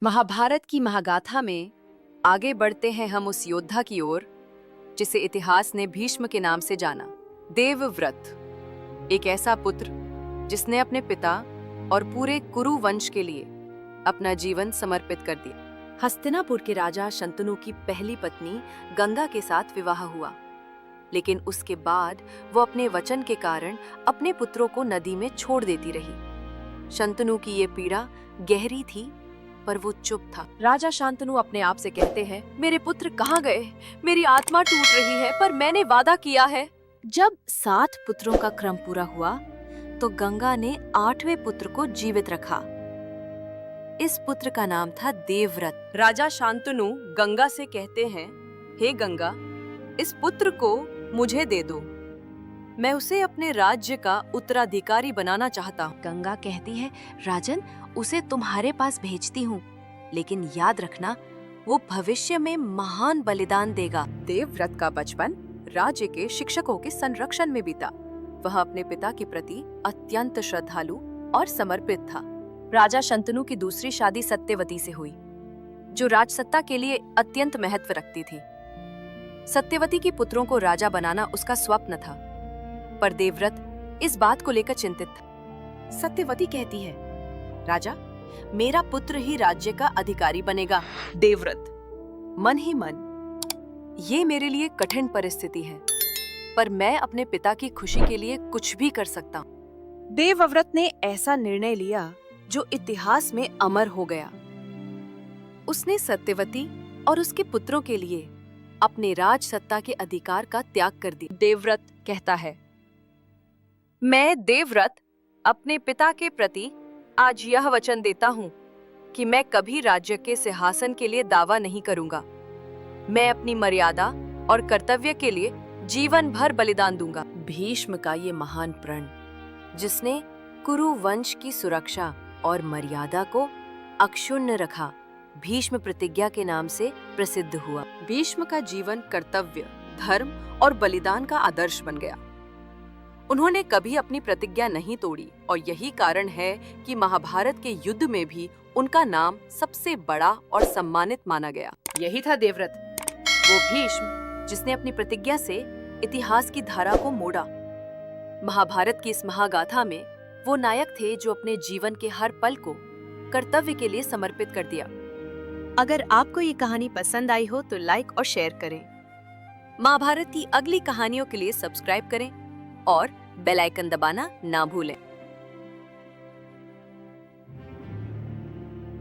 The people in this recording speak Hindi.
महाभारत की महागाथा में आगे बढ़ते हैं हम उस योद्धा की ओर जिसे इतिहास ने भीष्म के नाम से जाना। देवव्रत, एक ऐसा पुत्र जिसने अपने पिता और पूरे कुरु वंश के लिए अपना जीवन समर्पित कर दिया। हस्तिनापुर के राजा शंतनु की पहली पत्नी गंगा के साथ विवाह हुआ, लेकिन उसके बाद वो अपने वचन के कारण अपने पुत्रों को नदी में छोड़ देती रही। शंतनु की ये पीड़ा गहरी थी, पर वो चुप था। राजा शांतनु अपने आप से कहते हैं, मेरे पुत्र कहाँ गए? मेरी आत्मा टूट रही है, पर मैंने वादा किया है। जब 7 पुत्रों का क्रम पूरा हुआ, तो गंगा ने 8वें पुत्र को जीवित रखा। इस पुत्र का नाम था देवव्रत। राजा शांतनु गंगा से कहते हैं, हे गंगा, इस पुत्र को मुझे दे दो, मैं उसे अपने राज्य का उत्तराधिकारी बनाना चाहता हूँ। गंगा कहती है, राजन, उसे तुम्हारे पास भेजती हूँ, लेकिन याद रखना वो भविष्य में महान बलिदान देगा। देवव्रत का बचपन राज्य के शिक्षकों के संरक्षण में बीता। वह अपने पिता के प्रति अत्यंत श्रद्धालु और समर्पित था। राजा शंतनु की दूसरी शादी सत्यवती से हुई, जो राजसत्ता के लिए अत्यंत महत्व रखती थी। सत्यवती के पुत्रों को राजा बनाना उसका स्वप्न था, पर देवव्रत इस बात को लेकर चिंतित था। सत्यवती कहती है, राजा, मेरा पुत्र ही राज्य का अधिकारी बनेगा। देवव्रत मन ही मन, ये मेरे लिए कठिन परिस्थिति है, पर मैं अपने पिता की खुशी के लिए कुछ भी कर सकता हूँ। देवव्रत ने ऐसा निर्णय लिया जो इतिहास में अमर हो गया। उसने सत्यवती और उसके पुत्रों के लिए अपने राजसत्ता के अधिकार का त्याग कर दिया। देवव्रत कहता है, मैं देवव्रत अपने पिता के प्रति आज यह वचन देता हूँ कि मैं कभी राज्य के सिंहासन के लिए दावा नहीं करूंगा। मैं अपनी मर्यादा और कर्तव्य के लिए जीवन भर बलिदान दूंगा। भीष्म का ये महान प्रण, जिसने कुरु वंश की सुरक्षा और मर्यादा को अक्षुण्ण रखा, भीष्म प्रतिज्ञा के नाम से प्रसिद्ध हुआ। भीष्म का जीवन कर्तव्य, धर्म और बलिदान का आदर्श बन गया। उन्होंने कभी अपनी प्रतिज्ञा नहीं तोड़ी, और यही कारण है कि महाभारत के युद्ध में भी उनका नाम सबसे बड़ा और सम्मानित माना गया। यही था देवव्रत, वो भीष्म जिसने अपनी प्रतिज्ञा से इतिहास की धारा को मोड़ा। महाभारत की इस महागाथा में वो नायक थे जो अपने जीवन के हर पल को कर्तव्य के लिए समर्पित कर दिया। अगर आपको ये कहानी पसंद आई हो तो लाइक और शेयर करें। महाभारत की अगली कहानियों के लिए सब्सक्राइब करें और बेल आइकन दबाना ना भूलें।